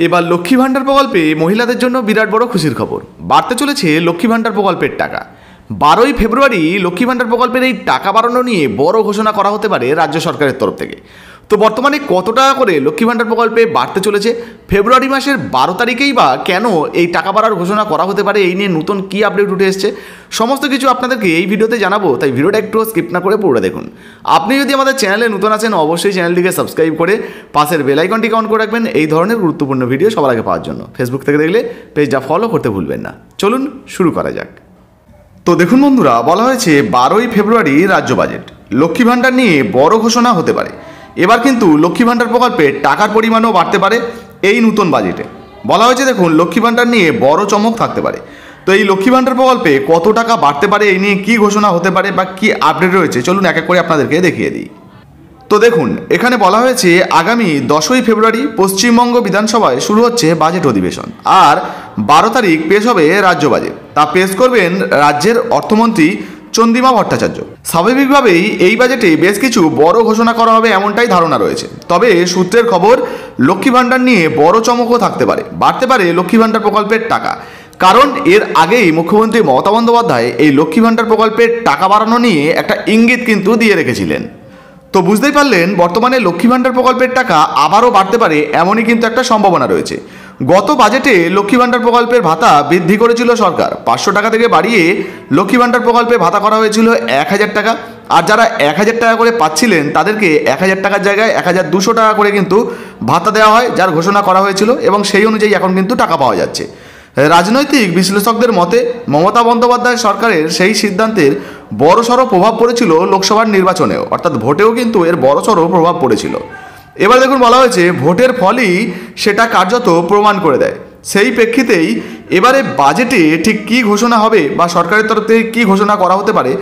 এবার লক্ষ্মী ভাণ্ডার প্রকল্পে মহিলাদের জন্য বিরাট বড় খুশির খবর। বাড়তে চলেছে লক্ষ্মী ভাণ্ডার প্রকল্পের টাকা। 12ই ফেব্রুয়ারি লক্ষ্মী ভাণ্ডার প্রকল্পের এই টাকা বাড়ানো নিয়ে বড় ঘোষণা করা হতে পারে রাজ্য সরকারের তরফ থেকে। তো বর্তমানে কত টাকা করে লক্ষ্মী ভাণ্ডার প্রকল্পে বাড়তে চলেছে, ফেব্রুয়ারি মাসের 12 তারিখেই বা কেন এই টাকা বাড়ার ঘোষণা করা হতে পারে, এই নিয়ে নতুন কী আপডেট উঠে এসছে, সমস্ত কিছু আপনাদেরকে এই ভিডিওতে জানাবো। তাই ভিডিওটা একটু স্কিপ না করে পুরো দেখুন। আপনি যদি আমাদের চ্যানেলে নতুন আছেন অবশ্যই চ্যানেলটিকে সাবস্ক্রাইব করে পাশের বেল আইকনটিকে অন করে রাখবেন এই ধরনের গুরুত্বপূর্ণ ভিডিও সবার আগে পাওয়ার জন্য। ফেসবুক থেকে দেখলে পেজটা ফলো করতে ভুলবেন না। চলুন শুরু করা যাক। তো দেখুন বন্ধুরা, বলা হয়েছে 12ই ফেব্রুয়ারি রাজ্য বাজেট, লক্ষ্মী ভাণ্ডার নিয়ে বড় ঘোষণা হতে পারে। এবার কিন্তু লক্ষ্মী ভাণ্ডার প্রকল্পে টাকার পরিমাণও বাড়তে পারে এই নতুন বাজেটে। বলা হয়েছে দেখুন, লক্ষ্মী ভাণ্ডার নিয়ে বড় চমক থাকতে পারে। তো এই লক্ষ্মী ভাণ্ডার প্রকল্পে কত টাকা বাড়তে পারে, এই নিয়ে কী ঘোষণা হতে পারে বা কী আপডেট রয়েছে, চলুন এক এক করে আপনাদেরকে দেখিয়ে দিই। তো দেখুন, এখানে বলা হয়েছে আগামী 10ই ফেব্রুয়ারি পশ্চিমবঙ্গ বিধানসভায় শুরু হচ্ছে বাজেট অধিবেশন, আর 12 তারিখ পেশ হবে রাজ্য বাজেট। তা পেশ করবেন রাজ্যের অর্থমন্ত্রী চন্দ্রিমা ভট্টাচার্য। স্বাভাবিকভাবেই এই বাজেটে বেশ কিছু বড় ঘোষণা করা হবে এমনটাই ধারণা রয়েছে। তবে সূত্রের খবর, লক্ষ্মী ভাণ্ডার নিয়ে বড় চমকও থাকতে পারে, বাড়তে পারে লক্ষ্মী ভাণ্ডার প্রকল্পের টাকা। কারণ এর আগেই মুখ্যমন্ত্রী মমতা বন্দ্যোপাধ্যায় এই লক্ষ্মী ভাণ্ডার প্রকল্পের টাকা বাড়ানো নিয়ে একটা ইঙ্গিত কিন্তু দিয়ে রেখেছিলেন। তো বুঝতেই পারলেন, বর্তমানে লক্ষ্মী ভাণ্ডার প্রকল্পের টাকা আবারও বাড়তে পারে এমনই কিন্তু একটা সম্ভাবনা রয়েছে। গত বাজেটে লক্ষ্মী ভাণ্ডার প্রকল্পের ভাতা বৃদ্ধি করেছিল সরকার, 500 টাকা থেকে বাড়িয়ে লক্ষ্মী ভাণ্ডার প্রকল্পে ভাতা করা হয়েছিল 1000 টাকা। আর যারা 1000 টাকা করে পাচ্ছিলেন তাদেরকে 1000 টাকার জায়গায় 1200 টাকা করে কিন্তু ভাতা দেওয়া হয়, যার ঘোষণা করা হয়েছিল, এবং সেই অনুযায়ী এখন কিন্তু টাকা পাওয়া যাচ্ছে। রাজনৈতিক বিশ্লেষকদের মতে মমতা বন্দ্যোপাধ্যায় সরকারের সেই সিদ্ধান্তের বড়সড় প্রভাব পড়েছিল লোকসভার নির্বাচনেও, অর্থাৎ ভোটেও কিন্তু এর বড়সড় প্রভাব পড়েছিল। এবার দেখুন, বলা হয়েছে ভোটের ফলই সেটা কার্যত প্রমাণ করে দেয়। সেই প্রেক্ষিতেই এবারে বাজেটে ঠিক কী ঘোষণা হবে বা সরকারের তরফ থেকে কী ঘোষণা করা হতে পারে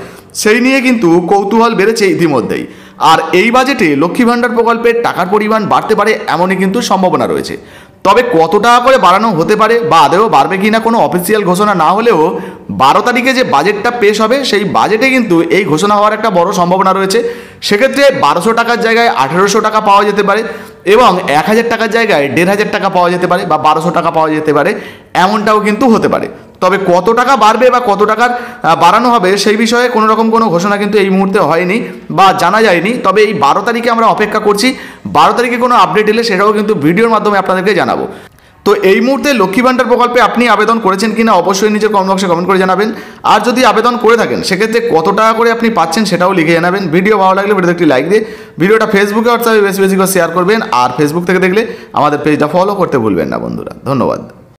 সেই নিয়ে কিন্তু কৌতূহল বেড়েছে ইতিমধ্যেই। আর এই বাজেটে লক্ষ্মী ভাণ্ডার প্রকল্পের টাকার পরিমাণ বাড়তে পারে এমনই কিন্তু সম্ভাবনা রয়েছে। তবে কত টাকা করে বাড়ানো হতে পারে বা আদেও বাড়বে কি না কোনো অফিসিয়াল ঘোষণা না হলেও 12 তারিখে যে বাজেটটা পেশ হবে সেই বাজেটে কিন্তু এই ঘোষণা হওয়ার একটা বড় সম্ভাবনা রয়েছে। সেক্ষেত্রে 1200 টাকার জায়গায় 1800 টাকা পাওয়া যেতে পারে, এবং 1000 টাকার জায়গায় 1500 টাকা পাওয়া যেতে পারে বা 1200 টাকা পাওয়া যেতে পারে, এমনটাও কিন্তু হতে পারে। তবে কত টাকা বাড়বে বা কত টাকার বাড়ানো হবে সেই বিষয়ে কোনো রকম কোনো ঘোষণা কিন্তু এই মুহূর্তে হয়নি বা জানা যায়নি। তবে এই 12 তারিখে আমরা অপেক্ষা করছি। 12 তারিখে কোনো আপডেট এলে সেটাও কিন্তু ভিডিওর মাধ্যমে আপনাদেরকে জানাবো। তো এই মুহূর্তে লক্ষ্মী ভাণ্ডার প্রকল্পে আপনি আবেদন করেছেন কিনা অবশ্যই নিজের কমেন্ট বক্সে কমেন্ট করে জানাবেন। আর যদি আবেদন করে থাকেন সেক্ষেত্রে কত টাকা করে আপনি পাচ্ছেন সেটাও লিখে জানাবেন। ভিডিও ভালো লাগলে ভিডিওতে একটি লাইক দিয়ে ভিডিওটা ফেসবুকে হোয়াটসঅ্যাপে বেশি বেশি করে শেয়ার করবেন। আর ফেসবুক থেকে দেখলে আমাদের পেজটা ফলো করতে ভুলবেন না বন্ধুরা। ধন্যবাদ।